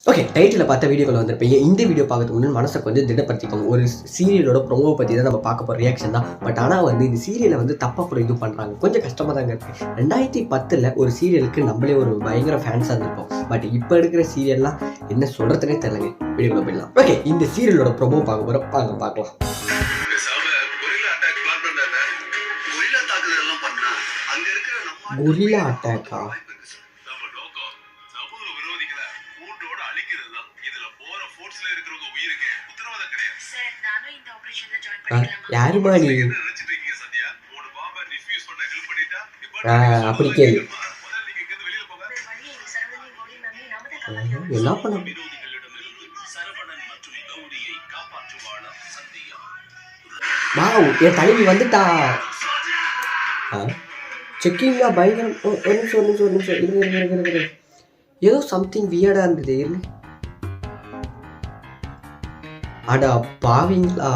Okay, title பார்த்த வீடியோவில் வந்திருப்பீங்க. இந்த வீடியோ பார்க்கறதுக்கு முன்னாடி மனசை கொஞ்சம் திடப்படுத்திக்கோங்க. ஒரு சீரியலோட ப்ரோமோ பற்றி தான் நம்ம பார்க்க போகிற ரியாக்ஷன் தான். பட் ஆனால் இந்த சீரியலை தப்பாக கூட இது பண்ணுறாங்க. கொஞ்சம் கஷ்டமாக தாங்க இருக்குது. 2010 ஒரு சீரியலுக்கு நம்மளே ஒரு பயங்கர ஃபேன்ஸாக இருந்திருப்போம். பட் இப்போ எடுக்கிற சீரியல்லாம் என்ன சொல்கிறதுனே தெரியலங்க. வீடியோக்குள்ள போயிடலாம். ஓகே, இந்த சீரியலோட ப்ரோமோ பார்க்க போகிறோம். பார்க்கலாம். கொரில்லா அட்டாக்கா? யாருமா நீ? அப்படி கேளு. என்ன பண்ண? என் தலைவி வந்துட்டா. செக்கிங்ல பயங்கரம். ஒரு நிமிஷம் இருங்க. ஏதோ சம்திங் வியர்டா இருந்தது. அடா பாவீங்களா?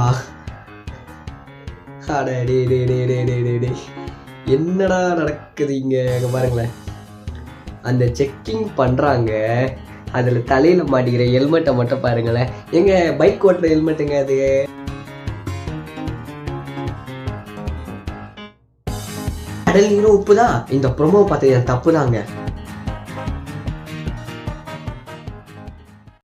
என்னடா நடக்குது இங்க? பாருங்களேன், அந்த செக்கிங் பண்றாங்க. அதுல தலையில மாட்டிக்கிற ஹெல்மெட்டை மட்டும் பாருங்களேன். எங்க பைக் ஓட்டுற ஹெல்மெட்டுங்க அது. கடல் நீரும் உப்பு தான். இந்த ப்ரோமோ பார்த்து என் தப்பு தாங்க.